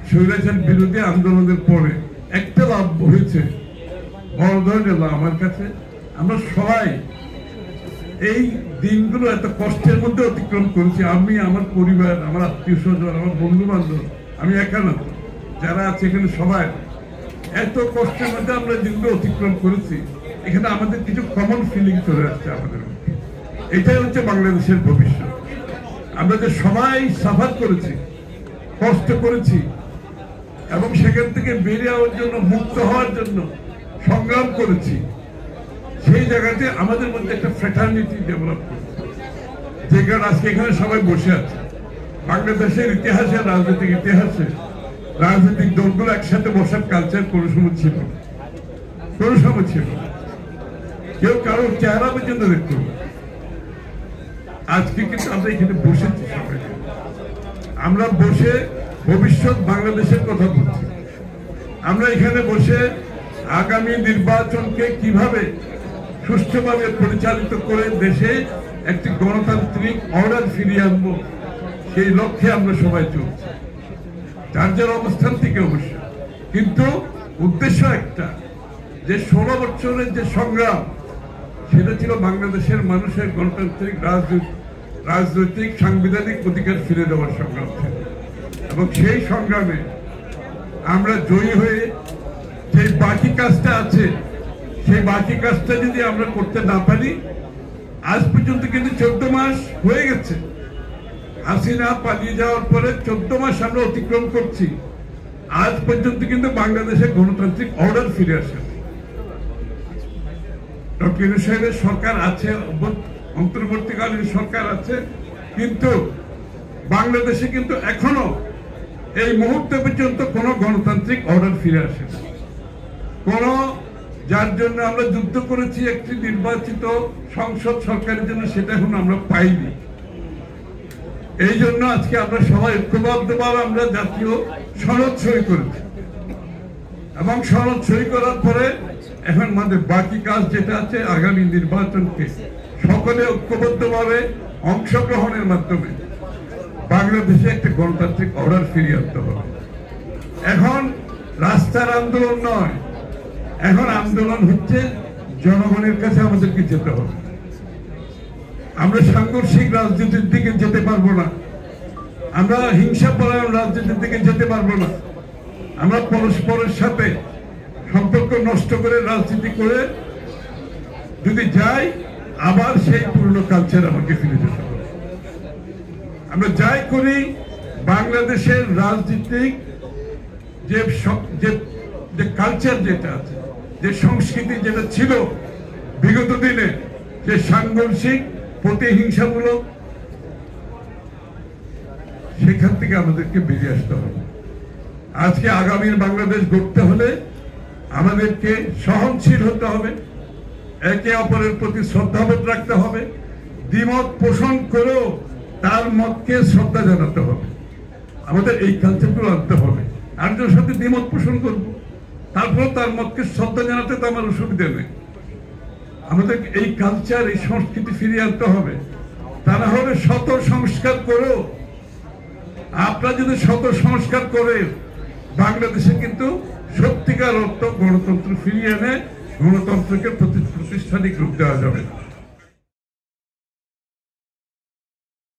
স্বৈরাচার বিরোধী আন্দোলনের পরে একটা লাভ হয়েছে, বড় ধরনের লাভ আমার কাছে। আমরা সবাই এই দিনগুলো এত কষ্টের মধ্যে অতিক্রম করেছি। আমি, আমার পরিবার, আমার আত্মীয় স্বজন, আমার বন্ধু বান্ধব, আমি একা না, যারা আছে এখানে সবাই এত কষ্টের মধ্যে আমরা দিনগুলো অতিক্রম করেছি। এখানে আমাদের কিছু কমন ফিলিং চলে আসছে আমাদের মধ্যে। এটাই হচ্ছে বাংলাদেশের ভবিষ্যৎ। আমরা যে সবাই সাফার করেছি, কষ্ট করেছি এবং সেখান থেকে বেরিয়ে যাওয়ার জন্য, মুক্ত হওয়ার জন্য সংগ্রাম করেছি, সেই জায়গাতে আমাদের মধ্যে একটা ফ্র্যাটার্নিটি ডেভেলপ করেছে, যে কারণে আজকে এখানে সবাই বসে আছে। বাংলাদেশের ইতিহাসে, রাজনৈতিক ইতিহাসে রাজনৈতিক দলগুলো একসাথে বসার কালচার কোনো সময় ছিল, কোনো সময় ছিল। কেউ কারোর চেহারা পর্যন্ত দেখত। আজকে কিন্তু আমরা এখানে বসেছি সবাই, আমরা বসে ভবিষ্যৎ বাংলাদেশের কথা বলছি। আমরা এখানে বসে আগামী নির্বাচনকে কিভাবে সুষ্ঠুভাবে পরিচালিত করে দেশে একটি গণতান্ত্রিক অর্ডার ফিরিয়ে আনবো, সেই লক্ষ্যে আমরা সবাই চলছি, যার যার অবস্থান থেকে অবশ্য। কিন্তু উদ্দেশ্য একটা, যে 16 বছরের যে সংগ্রাম, সেটা ছিল বাংলাদেশের মানুষের গণতান্ত্রিক রাজনৈতিক সাংবিধানিক অধিকার ফিরে দেওয়ার সংগ্রাম ছিল। এবং সেই সংগ্রামে আমরা জয়ী হয়ে যে বাকি কাজটা আছে, সেই বাকি কাজটা যদি আমরা করতে না পারি, আজ পর্যন্ত কিন্তু 14 মাস হয়ে গেছে। হাসিনা পালিয়ে যাওয়ার পরে 14 মাস আমরা অতিক্রম করছি, আজ পর্যন্ত কিন্তু বাংলাদেশে গণতান্ত্রিক অর্ডার ফিরে আসে। ডক্টর ইউনূস সাহেবের সরকার আছে, অন্তর্বর্তীকালীন সরকার আছে, কিন্তু বাংলাদেশে কিন্তু এখনো এই মুহূর্তে পর্যন্ত কোনো গণতান্ত্রিক অর্ডার ফিরে আসে না। কোন, যার জন্য আমরা যুদ্ধ করেছি একটি নির্বাচিত সংসদ সরকারের জন্য, সেটা এখন আমরা পাইনি। এই জন্য আজকে আমরা সবাই ঐক্যবদ্ধভাবে আমরা জাতীয় সনদ সই করেছি, এবং সনদ সই করার পরে এখন আমাদের বাকি কাজ যেটা আছে, আগামী নির্বাচনকে সকলে ঐক্যবদ্ধভাবে অংশগ্রহণের মাধ্যমে বাংলাদেশে একটা গণতান্ত্রিক অর্ডার ফিরিয়ে আনতে হবে। এখন রাস্তার আন্দোলন নয়, এখন আন্দোলন হচ্ছে জনগণের কাছে আমাদেরকে যেতে হবে। আমরা সাংঘর্ষিক রাজনীতির দিকে যেতে পারবো না, আমরা হিংসাপরায়ণ রাজনীতির দিকে যেতে পারবো না। আমরা পরস্পরের সাথে সম্পর্ক নষ্ট করে রাজনীতি করে যদি যাই, আবার সেই পুরনো কালচার আমাকে ফিরে যেতে হবে। আমরা যাই করি, বাংলাদেশের রাজনীতিক যে কালচার যেটা আছে, যে সংস্কৃতি যেটা ছিল বিগত দিনে, যে সাংঘর্ষিক প্রতিহিংসামূলক, সেখান থেকে আমাদেরকে বেরিয়ে আসতে হবে। আজকে আগামীর বাংলাদেশ গড়তে হলে আমাদেরকে সহনশীল হতে হবে, একে অপরের প্রতি শ্রদ্ধাবোধ রাখতে হবে, দ্বিমত পোষণ করেও তার মতকে শ্রদ্ধা জানাতে হবে। আমাদের এই কালচারগুলো আনতে হবে। আরেকজনের সাথে দ্বিমত পোষণ করব, তারপর তার মতকে শ্রদ্ধা জানাতে তো আমার অসুবিধা নেই। আমাদের এই কালচার, এই সংস্কৃতি ফিরিয়ে আনতে হবে। তা না হলে শত সংস্কার করেও, আপনারা যদি শত সংস্কার করে বাংলাদেশে কিন্তু সত্যিকার অর্থ গণতন্ত্র ফিরিয়ে এনে গণতন্ত্রকে প্রতিষ্ঠানিক রূপ দেওয়া যাবে না।